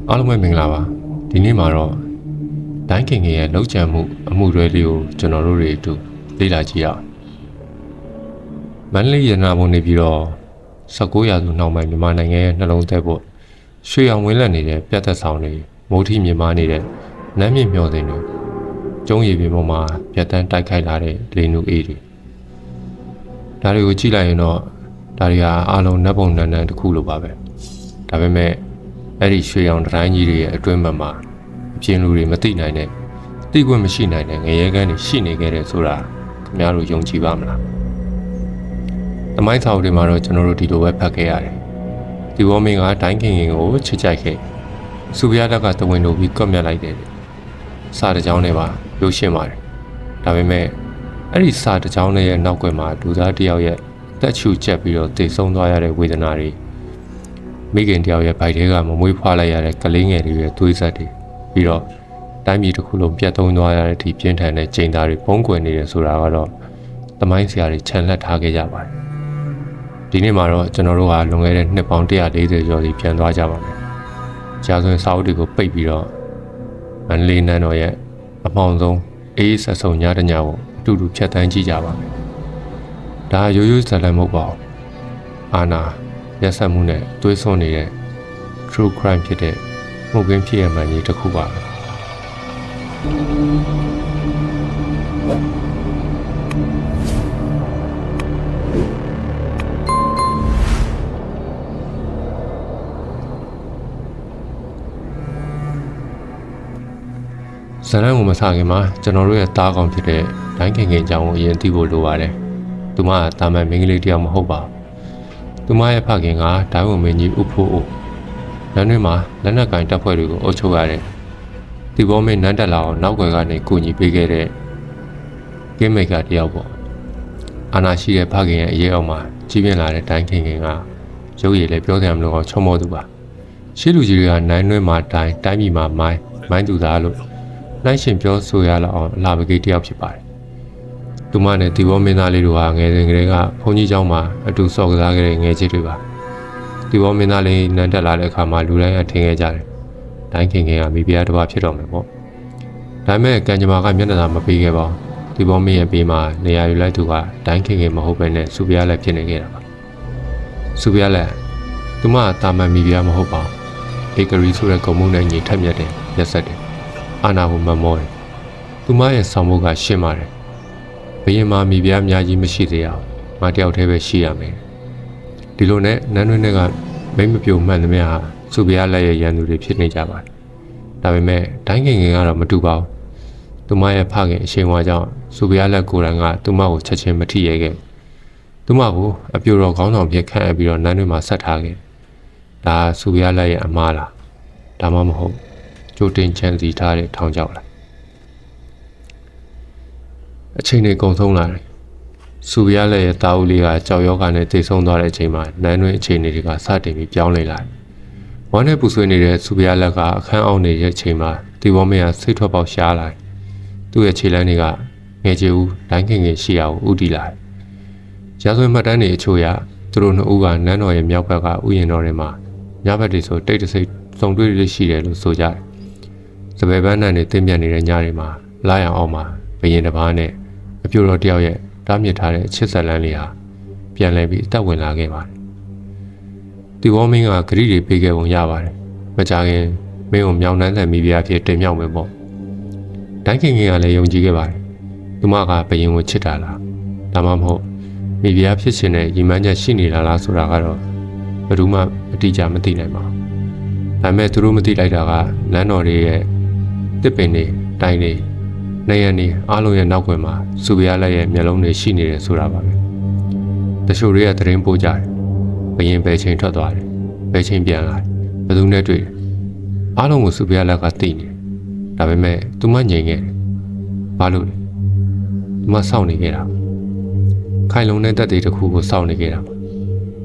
အားလုံးပဲမင်္ဂလာပါဒီနေ့မှာတော့ဒိုင်းခင်ခင်ရဲ့လောက်ချံမှုအမှုတွေလေးကိုကျွန်တော်တို့တွေအတူလေ့လာကြည့်ရအောင်မန္တလေးရတနာဘုံနေပြီးတော့19ရာစုနောက်ပိုင်းမြန်မာနိုင်ငံရဲ့နှလုံးသက်ဖို့ရွှေအောင်ဝင်းလက်နေတဲ့ပြတ်သက်ဆောင်တွေမိုးထီမြင်မာနေတဲ့နမ်းမြင့်မျောသိန်းတွေကျုံးရည်ပြင်ပေါ်မှာပြတ်တန်းတိုက်ခိုက်လာတဲ့လေနုအေးတွေဒါတွေကိုကြည့်လိုက်ရင်တော့ဒါတွေဟာအားလုံးနတ်ပုံနန်းနန်းတစ်ခုလိုပါပဲဒါပေမဲ့အဲ့ဒီရွှေအောင်တိုင်းကြီးတွေရဲ့အတွင်းမှာအပြင်းလူတွေမသိနိုင်တဲ့သိခွင့်မရှိနိုင်တဲ့ငရဲကန်းတွေရှိနေခဲ့တဲ့ဆိုတာခင်ဗျားတို့ယုံကြည်ပါမလား။သမိုင်းစာအုပ်တွေမှာတော့ကျွန်တော်တို့ဒီလိုပဲဖတ်ခဲ့ရတယ်။ဒီဘောမင်းကဒိုင်းခင်ခင်ကိုချစ်ကြိုက်ခဲ့။စုပြားတက်ကတဝင်းတို့ပြီးကွက်မြတ်လိုက်တယ်။စာတစ်ကြောင်းနဲ့ပါရုပ်ရှင်းပါတယ်။ဒါပေမဲ့အဲ့ဒီစာတစ်ကြောင်းနဲ့ရဲ့နောက်ွယ်မှာလူသားတစ်ယောက်ရဲ့တက်ချူချက်ပြီးတော့တိတ်ဆုံးသွားရတဲ့ဝေဒနာတွေမိခင်တယောက်ရဲ့ဗိုက်ထဲကမမွေးဖွားလိုက်ရတဲ့ကလေးငယ်တွေရဲ့သွေးဆက်တွေပြီးတော့တိုင်းပြည်တစ်ခုလုံးပြတ်သုံးသွားရတဲ့အထိပြင်းထန်တဲ့ချိန်သားတွေပုံကွယ်နေတယ်ဆိုတာကတော့သမိုင်းဆရာတွေခြံလှပ်ထားခဲ့ကြပါတယ်ဒီနေ့မှာတော့ကျွန်တော်တို့ကလွန်ခဲ့တဲ့နှစ်ပေါင်း140ကျော်စီပြန်သွားကြပါမယ်ကြာစွန်းစာအုပ်တွေကိုပိတ်ပြီးတော့မန္တလေးနန်းတော်ရဲ့အမောင်ဆုံးအေးဆက်ဆုံညတညကိုအတူတူဖြတ်တန်းကြည့်ကြပါမယ်ဒါရိုးရိုးဇာတ်လမ်းမဟုတ်ပါဘူးအာနာရက်ဆက်မှုနဲ့သွေးစွန်းနေတဲ့ true crime ဖြစ်တဲ့မှုခင်းဖြစ်ရမှန်ကြီးတစ်ခုပါပဲဇာတ်လမ်းကိုမစခင်မှာကျွန်တော်တို့ရဲ့တားကောင်ဖြစ်တဲ့ဒိုင်းခင်ခင်အကြောင်းကိုအရင်သိဖို့လိုပါတယ်သူမကတာမန်မိန်းကလေးတယောက်မဟုတ်ပါဘူးသူမရဲ့ဖခင်ကဒိုင်းဝင်မင်းကြီးဦးဖိုးအိုနန်းတွင်မှာလက်နက်ကင်တပ်ဖွဲ့တွေကိုအုပ်ချုပ်ရတဲ့ဒီဘောမင်းနန်းတက်လာအောင်နောက်ွယ်ကနေကူညီပေးခဲ့တဲ့ကင်းမိတ်ကတယောက်ပေါ့အာနာရှိတဲ့ဖခင်ရဲ့အရေးအောက်မှာကြီးပြင်းလာတဲ့ဒိုင်းခင်ခင်ကရုပ်ရည်လည်းပြောစရာမလိုအောင်ချုံမောသူပါရှေ့လူကြီးတွေကနိုင်တွင်မှာတိုင်းပြည်မှာမိုင်းသူသားလို့နိုင်ရှင်ပြောဆိုရလောက်အောင်အလားပကိတယောက်ဖြစ်ပါတယ်သူမနဲ့ဒီဘောမင်းသားလေးတို့ဟာငယ်စဉ်ကတည်းကဘုန်းကြီးကျောင်းမှာအတူဆော့ကစားခဲ့တဲ့ငယ်ချစ်တွေပါဒီဘောမင်းသားလေးနန်းတက်လာတဲ့အခါမှာလူတိုင်းအထင်ခဲ့ကြတယ်ဒိုင်းခင်ခင်ကမိဖုရားတစ်ပါးဖြစ်တော်မယ်ပေါ့ဒါပေမဲ့ကံကြမ္မာကမျက်နှာသာမပေးခဲ့ပါဘူးဒီဘောမင်းရဲ့ဘေးမှာနေရာယူလိုက်သူကဒိုင်းခင်ခင်မဟုတ်ပဲနဲ့စုပြားလည်းဖြစ်နေခဲ့တာပါစုပြားလည်းသူမကတာမန်မိဖုရားမဟုတ်ပါဘူးဧကရီဆိုတဲ့ကုံမုန်းနဲ့ညီထက်မြက်တယ်ရက်ဆက်တယ်အာနာကိုမမောတယ်သူမရဲ့ဆောင်မှုကရှင်းပါတယ်ဘယင်မာမိဖုရားအများကြီးမရှိသေးအောင်ငါတယောက်တည်းပဲရှိရမယ်ဒီလိုနဲ့နန်းတွင်းတွေကမိမပြိုမှန်သမျှဟာစုပြားလက်ရဲ့ရန်သူတွေဖြစ်နေကြပါတယ်ဒါပေမဲ့ဒိုင်းခင်ခင်ကတော့မတူပါဘူးသူမရဲ့ဖခင်အရှင်ဝါကြောင့်စုပြားလက်ကိုယ်တိုင်ကသူမကိုချက်ချင်းမထိရဲခဲ့သူမကိုအပြိုတော်ခေါင်းဆောင်ဖြစ်ခန့်အပ်ပြီးတော့နန်းတွင်းမှာဆက်ထားခဲ့ဒါစုပြားလက်ရဲ့အမားလားဒါမှမဟုတ်ကြိုတင်ချန်စီထားတဲ့ထောင်ချောက်လားအချိန်တွေကုန်ဆုံးလာတယ်စုပြားလက်ရဲ့တာဦးလေးကကြောက်ရောဂါနဲ့တိတ်ဆုံးသွားတဲ့အချိန်မှာနန်းတွင်းအခြေအနေတွေကစတင်ပြီးပြောင်းလဲလာတယ်ဝမ်းနဲ့ပူဆွေးနေတဲ့စုပြားလက်ကအခန်းအောက်နေတဲ့အချိန်မှာဒီဘောမင်းကစိတ်ထွက်ပေါက်ရှားလာတယ်သူ့ရဲ့ခြေလမ်းတွေကငယ်ချေဦးဒိုင်းခင်ခင်ရှိအောင်ဥတီလာတယ်ရာဇဝင်မှတ်တမ်းတွေအချို့အရသူတို့နှစ်ဦးကနန်းတော်ရဲ့မြောက်ဘက်ကဥယျာဉ်တော်ထဲမှာညဘက်တွေဆိုတိတ်တဆိတ်စုံတွေ့ရရှိတယ်လို့ဆိုကြတယ်စပယ်ပန်းနှံတွေတင်းပြတ်နေတဲ့ညတွေမှာလာရအောင်မှာဘယင်တစ်ပါးနဲ့အပြိုတော်တယောက်ရဲ့တားမြစ်ထားတဲ့ချစ်ဆက်လန်းလေးဟာပြန်လဲပြီးအသက်ဝင်လာခဲ့ပါတယ်ဒီဘောမင်းကဂရိတွေပေးခဲ့ပုံရပါတယ်မကြခင်မင်းကိုမြောင်နှန်းဆက်မိဖုရားဖြစ်တင်မြောက်မယ်ပေါ့ဒိုင်းခင်ခင်ကလည်းယုံကြည်ခဲ့ပါတယ်သူမကဘယင်ကိုချစ်တာလားဒါမှမဟုတ်မိဖုရားဖြစ်ခြင်းနဲ့ရည်မှန်းချက်ရှိနေတာလားဆိုတာကတော့ဘယ်သူမှအတိအကျမသိနိုင်ပါဘူးဒါပေမဲ့သူတို့မသိလိုက်တာကလမ်းတော်တွေရဲ့တစ်ပင်တွေတိုင်းတွေနေရနေအားလုံးရဲ့နောက်ွယ်မှာစုပြားလက်ရဲ့မျက်လုံးတွေရှိနေတယ်ဆိုတာပါပဲတချို့တွေကသတင်းပို့ကြတယ်ဘယင်ဘယ်ချိန်ထွက်သွားတယ်ဘယ်ချိန်ပြန်လာတယ်ဘယ်သူနဲ့တွေ့တယ်အားလုံးကိုစုပြားလက်ကသိနေတယ်ဒါပေမဲ့သူမငြိမ်ခဲ့တယ်ဘာလို့လဲသူမစောင့်နေခဲ့တာခိုင်လုံတဲ့တက်တွေတစ်ခုကိုစောင့်နေခဲ့တာ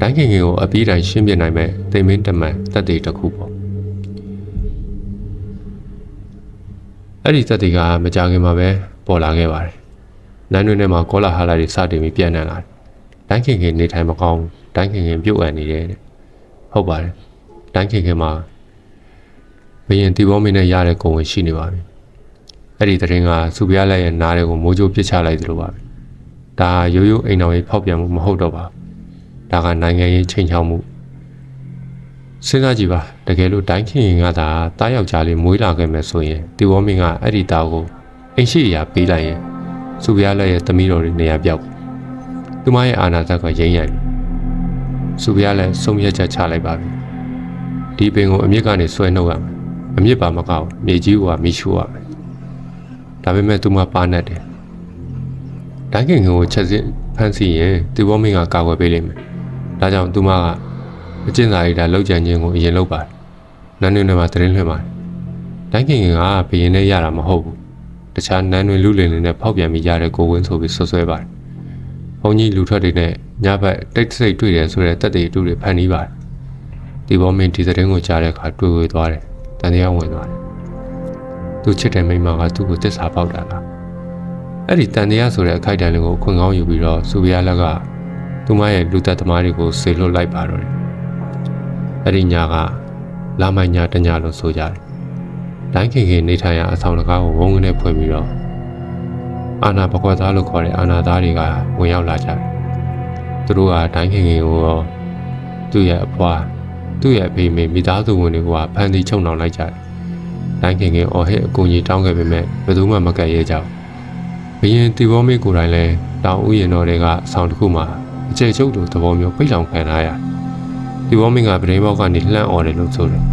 ဒိုင်းခင်ခင်ကိုအပြီးတိုင်းရှင်းပြနိုင်မဲ့တိမ်မင်းတမန်တက်တွေတစ်ခုပေါ့အဲ့ဒီတက်တွေကမကြခင်မှာပဲပေါ်လာခဲ့ပါတယ်။နန်းတွင်းထဲမှာကောလာဟာလာတွေစတင်ပြီးပြန့်နှံ့လာတယ်။ဒိုင်းခင်ခင်နေထိုင်မကောင်းဒိုင်းခင်ခင်ပြုတ်အံ့နေတယ်တဲ့။ဟုတ်ပါတယ်။ဒိုင်းခင်ခင်မှာ ဘယင်တီဘောမင်းနဲ့ရတဲ့ကိုဝင်ရှိနေပါပြီအဲ့ဒီတရင်ကစူပြားလက်ရဲ့နားတွေကိုမိုးကြိုးပစ်ချလိုက်သလိုပါပဲဒါရိုးရိုးအိမ်တော်ရေးဖောက်ပြန်မှုမဟုတ်တော့ပါဒါကနိုင်ငံရေးချိန်ချောက်မှုစဉ်းစားကြည့်ပါတကယ်လို့တိုင်းခင်ရင်ကသာတားယောက်ျားလေးမွေးလာခဲ့မယ်ဆိုရင်တီဘောမင်းကအဲ့ဒီသားကိုအိမ်ရှိရာပေးလိုက်ရင်စူပြားလက်ရဲ့သမီးတော်တွေနေရာပြောက်သူမရဲ့အာဏာသက်ကရင်းရိုင်စူပြားလက်ဆုံးဖြတ်ချက်ချလိုက်ပါပြီဒီပင်ကိုအမြစ်ကနေဆွဲနှုတ်ရမယ်အမြစ်ပါမကောက်မြေကြီးကမိရှူရမယ်ဒါပေမဲ့သူမပါနေတယ်တိုင်းခင်ကိုချက်စစ်ဖမ်းဆီးရင်တီဘောမင်းကကာကွယ်ပေးလိမ့်မယ်ဒါကြောင့်သူမကအကျဉ်းစာရိတာလောက်ကြံခြင်းကိုအရင်လုပ်ပါတယ်နန်းတွင်ထဲမှာတရင်လွှင့်ပါတယ်တိုင်းခင်ကဘယင်းနဲ့ရတာမဟုတ်ဘူးတခြားနန်းတွင်လူလင်တွေနဲ့ဖောက်ပြန်ပြီးရတဲ့ကိုဝင်းဆိုပြီးဆွဆွဲပါတယ်ဘုံကြီးလူထွက်တွေနဲ့ညဘက်တိတ်ဆိတ်တွေ့တယ်ဆိုတဲ့တက်တေတူတွေဖန်တီးပါတယ်တီဘောမင်းဒီသတင်းကိုကြားတဲ့အခါတွေ့ဝေသွားတယ်တန်တရားဝင်သွားတယ်သူချစ်တဲ့မိန်းမကသူ့ကိုတစ္ဆာပေါက်တာလားအဲ့ဒီတန်တရားဆိုတဲ့အခိုက်အတန့်လေးကိုခွင်ကောင်းယူပြီးတော့စူပြားလက်ကသူမရဲ့လူသက်သမားတွေကိုဆေလွတ်လိုက်ပါတော့တယ်အဲ့ဒီညကလာမိုင်ညတညလို့ဆိုကြတယ်တိုင်းခင်နေထိုင်ရာအဆောင်တကားကိုဝုန်းကနေဖွင့်ပြီးတော့အာနာပကွက်သားလို့ခေါ်တဲ့အာနာသားတွေကဝင်ရောက်လာကြတယ်သူတို့ကတိုင်းခင်ကိုရောသူ့ရဲ့အဖွားသူ့ရဲ့အဖေမေမိသားစုဝင်တွေကဖန်တီးချုံနှောင်လိုက်ကြတယ်တိုင်းခင်အော်ဟစ်အကူကြီးတောင်းခဲ့ပေမဲ့ဘယ်သူမှမကက်ရဲကြဘူးဘရင်တီဘောမေကိုယ်တိုင်လည်းတောင်ဥယျာဉ်တော်တွေကဆောင်းတစ်ခုမှာအကျယ်ချုပ်တို့သဘောမျိုးပိတ်လောင်ခံထားရတီဘောမေကပရင်းဘောက်ကနေလှမ်းអော်တယ်လို့ဆိုတယ်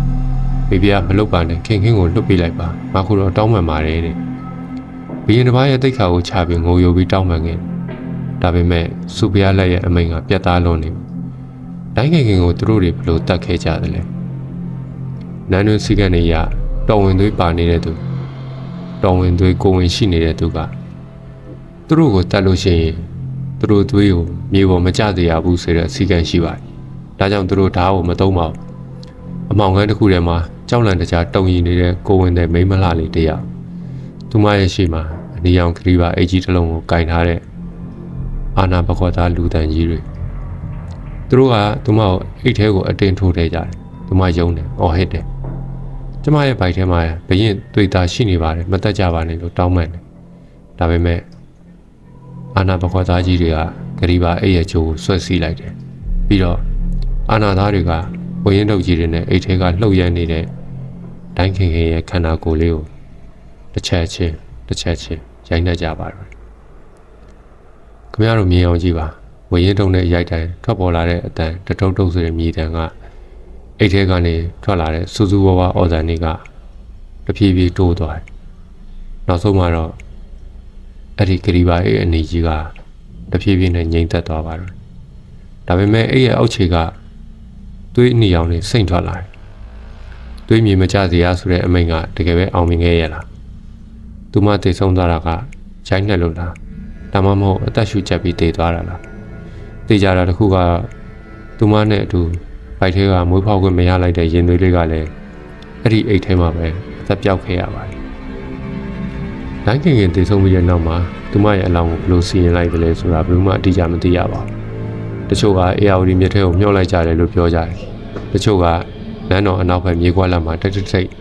မိဖုရားမလုပ်ပါနဲ့ခင်ကိုလွတ်ပေးလိုက်ပါငါခုတော့တောင်းပန်ပါတယ်တဲ့ဘရင်တစ်ပါးရဲ့တိတ်ခါကိုချပြီးငိုယိုပြီးတောင်းပန်ခဲ့ဒါပေမဲ့စူဖုရားလက်ရဲ့အမိန်ကပြတ်သားလွန်းနေတိုင်းခင်ကိုသူတို့တွေဘလို့တတ်ခဲ့ကြတယ်လဲနန်းတွင်စီကနေရတော်ဝင်သွေးပါနေတဲ့သူတော်ဝင်သွေးကိုဝင်ရှိနေတဲ့သူကသူတို့ကိုတတ်လို့ရှိရင်သူတို့သွေးကိုမြေပေါ်မကျစေရဘူးဆိုတဲ့အစီကံရှိပါတယ်ဒါကြောင့်သူတို့ဓာတ်ကိုမသုံးပါဘူးအမောင်ကန်းတစ်ခုထဲမှာကြောက်လန့်တကြားတုံရီနေတဲ့ကိုဝင်တဲ့မိန်းမလှလေးတယောက်သူမရဲ့ရှေ့မှာအနီရောင်ခရီးပါအိတ်ကြီးတစ်လုံးကိုကင်ထားတဲ့အာနာပကွက်သားလူတန်ကြီးတွေသူတို့ကသူမကိုအိတ်ထဲကိုအတင်းထိုးထဲကြတယ်သူမယုံတယ်အော်ဟစ်တယ်ကျမရဲ့ဘိုက်ထဲမှာဘရင်တွေ့တာရှိနေပါတယ်မတက်ကြပါနဲ့လို့တောင်းပန်တယ်ဒါပေမဲ့အာနာပကွက်သားကြီးတွေကဂရီပါအိတ်ရဲ့ချိုးကိုဆွဲစီးလိုက်တယ်ပြီးတော့အာနာသားတွေကဝင်းရင်တုပ်ကြီးတွေနဲ့အိတ်ထဲကလှုပ်ရမ်းနေတဲ့တိုင်းခင်ရဲ့ခန္ဓာကိုယ်လေးကိုတစ်ချက်ချင်းရိုက်နှက်ကြပါတော့ခင်ဗျားတို့မြင်အောင်ကြည့်ပါဝင်းရင်တုပ်နဲ့ရိုက်တိုင်းထွက်ပေါ်လာတဲ့အတန်တထုပ်ထုပ်ဆိုတဲ့မြေတံကအိတ်ထဲကနေထွက်လာတဲ့စူးစူးဝါးဝါအော်ဇန်တွေကတဖြည်းဖြည်းတိုးသွားတယ်နောက်ဆုံးမှာတော့အဲ့ဒီဂရီပါရဲ့အနေကြီးကတဖြည်းဖြည်းနဲ့ငြိမ်သက်သွားပါတော့ဒါပေမဲ့အဲ့ရဲ့အောက်ခြေကသွေးအနီရောင်နဲ့စိမ့်ထွက်လာတယ်သွေးမြေမကျစေရဆိုတဲ့အမိန့်ကတကယ်ပဲအောင်မြင်ခဲ့ရလားသူမတိတ်ဆုံးသွားတာကဂျိုင်းနဲ့လို့လားဒါမှမဟုတ်အသက်ရှူချက်ပြီးတည်သွားတာလားတည်ကြတာတခုကသူမနဲ့အတူဘိုက်ထဲကမွေးဖောက်ခွင့်မရလိုက်တဲ့ရင်သွေးလေးကလည်းအဲ့ဒီအိတ်ထဲမှာပဲအသက်ပြောက်ခဲ့ရပါတယ်။တိုင်းခင်တည်ဆုံးပြီးတဲ့နောက်မှာသူမရဲ့အလောင်းကိုဘယ်လိုစီရင်လိုက်တယ်လဲဆိုတာဘယ်သူမှအတိအကျမသိရပါဘူး။တချို့ကအေယာဝတီမြစ်ထဲကိုမြှောက်လိုက်ကြတယ်လို့ပြောကြတယ်။တချို့ကလမ်းတော်အနောက်ဘက်မြေကွက်လက်မှာတိတ်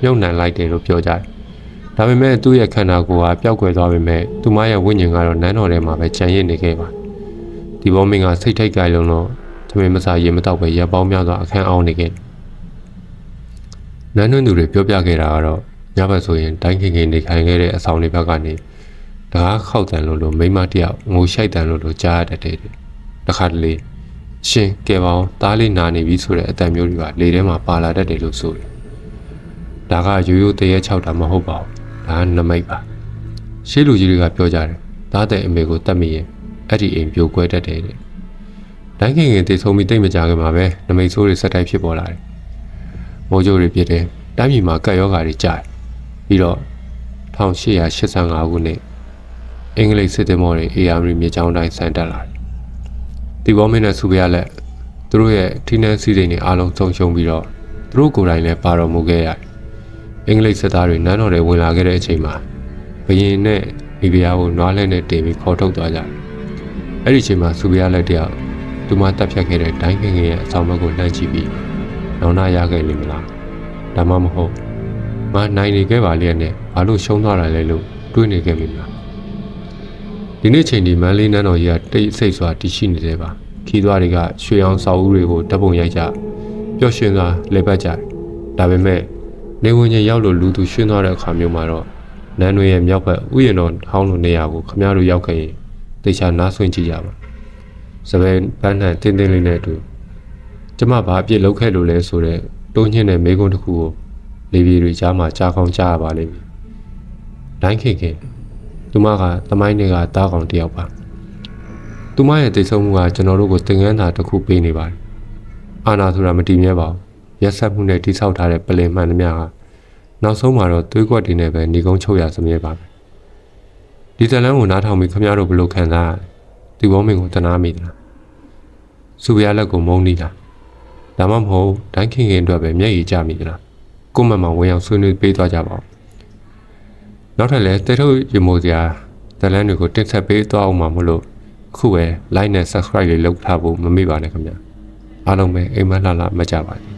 မြုပ်နှံလိုက်တယ်လို့ပြောကြတယ်။ဒါပေမဲ့သူ့ရဲ့ခန္ဓာကိုယ်ကပျောက်ကွယ်သွားပေမဲ့သူမရဲ့ဝိညာဉ်ကတော့နန်းတော်ထဲမှာပဲကြံရစ်နေခဲ့ပါတယ်။ဒီဘောမင်းကစိတ်ထိတ်ကြိုက်လုံးတော့သမင်မစားရေမတောက်ပဲရပ်ပေါင်းများစွာအခန်းအောင်နေခဲ့နန်းတွင်သူတွေပြောပြခဲ့တာကတော့ညဘက်ဆိုရင်တိုင်းခင်နေခိုင်ခဲ့တဲ့အဆောင်တွေဘက်ကနေတကားခောက်တန်လို့မိမတယောက်ငိုရှိုက်တန်လို့ကြားရတဲ့တခါတလေရှင်ကဲပါအောင်သားလေးနာနေပြီဆိုတဲ့အတန်မျိုးတွေကလေထဲမှာပါလာတတ်တယ်လို့ဆိုတယ်ဒါကရိုးရိုးတရေချောက်တာမဟုတ်ပါဘူးဒါကနမိတ်ပါရှေးလူကြီးတွေကပြောကြတယ်သားတဲ့အမေကိုတတ်မိရင်အဲ့ဒီအိမ်ပြိုကွဲတတ်တယ်တဲ့တိုင်းခင်တည်ဆုံးပြီးတိတ်မကြခင်မှာပဲနမိတ်ဆိုးတွေဆက်တိုက်ဖြစ်ပေါ်လာတယ်မိုးကြိုးတွေပြစ်တယ်တိုင်းပြည်မှာကပ်ရောဂါတွေကြာပြီးတော့1885ခုနှစ်အင်္ဂလိပ်စစ်သည်မော်တွေအေယာမီမြေချောင်းတိုင်းဆန်တက်လာတယ်ဒီဘောမင်းနဲ့စူပြရလက်သူတို့ရဲ့ထိနှန်းစည်းစိမ်တွေအားလုံးဆုံးရှုံးပြီးတော့သူတို့ကိုယ်တိုင်လည်းပါတော်မူခဲ့ရတယ်အင်္ဂလိပ်စစ်သားတွေနန်းတော်တွေဝင်လာခဲ့တဲ့အချိန်မှာဘရင်နဲ့မိဖုရားကိုနွားလဲနဲ့တင်ပြီးခေါ်ထုတ်သွားကြတယ်အဲ့ဒီအချိန်မှာစူပြရလက်တယောက်သူမတက်ဖြတ်ခဲ့တဲ့တိုင်းခင်ရဲ့အဆောင်ဘက်ကိုလှမ်းကြည့်ပြီးနောင်နာရခဲ့လိမ့်မလားဒါမှမဟုတ် ငါနိုင်နေခဲ့ပါလျက်နဲ့ဘာလို့ရှုံးသွားတာလဲလို့တွေးနေခဲ့မိမှာဒီနေ့ချိန်ဒီမန်းလေးနန်းတော်ကြီးကတိတ်ဆိတ်စွာတည်ရှိနေသေးပါခီးသွားတွေကရွှေအောင်စာအုပ်တွေကိုဓာတ်ပုံရိုက်ကြပျော်ရွှင်စွာလဲပတ်ကြဒါပေမဲ့နေဝင်ကြီးရောက်လို့လူသူရှင်းသွားတဲ့အခါမျိုးမှာတော့နန်းတွင်ရဲ့မြောက်ဘက်ဥယျာဉ်တော်ဟောင်းလိုနေရာကိုခမရတို့ရောက်ခဲ့ရင်တေချာနားဆွင့်ကြည့်ကြပါစပယ်ပန်းနှံတင်းတင်းလေးနဲ့အတူကျမဘာအပြစ်လုပ်ခဲ့လို့လဲဆိုတော့တိုးညှင်းတဲ့မိကုန်းတစ်ခုကိုလေပြေတွေကြားမှာကြားကောင်းကြားရပါလိမ့်မယ်။တိုင်းခင်ခင်သူမကသမိုင်းတွေကတားကောင်တယောက်ပါ။သူမရဲ့တိတ်ဆုံးမှုကကျွန်တော်တို့ကိုသင်ခန်းစာတစ်ခုပေးနေပါတယ်။အာနာဆိုတာမတည်မြဲပါဘူး။ရက်ဆက်မှုနဲ့တိဆောက်ထားတဲ့ပလင်မှန်သမျှဟာနောက်ဆုံးမှာတော့သွေးကွက်တွေနဲ့ပဲနေကုန်းချုပ်ရစမြဲပါပဲ။ဒီဇလန်းကိုနားထောင်ပြီးခမရတို့ဘလို့ခံစားဒီဘောမင်းကိုတနာမိသလား။စုပြားလက်ကိုမုန်းနီးလား။ဒါမှမဟုတ်တိုင်းခင်ခင်အတွက်ပဲမျက်ရည်ကျမိသလား။ကိုမမောင်ဝင်အောင်ဆွေးနွေးပေးသွားကြပါဦးနောက်ထပ်လည်းတဲထုတ်ရမိုးစရာဇလန်းတွေကိုတင်ဆက်ပေးသွားအောင်မှာမလို့အခုပဲ like နဲ့ subscribe လေးလုပ်ထားဖို့မမေ့ပါနဲ့ခင်ဗျာအားလုံးပဲအိမ်မလှလှမကြပါဘူး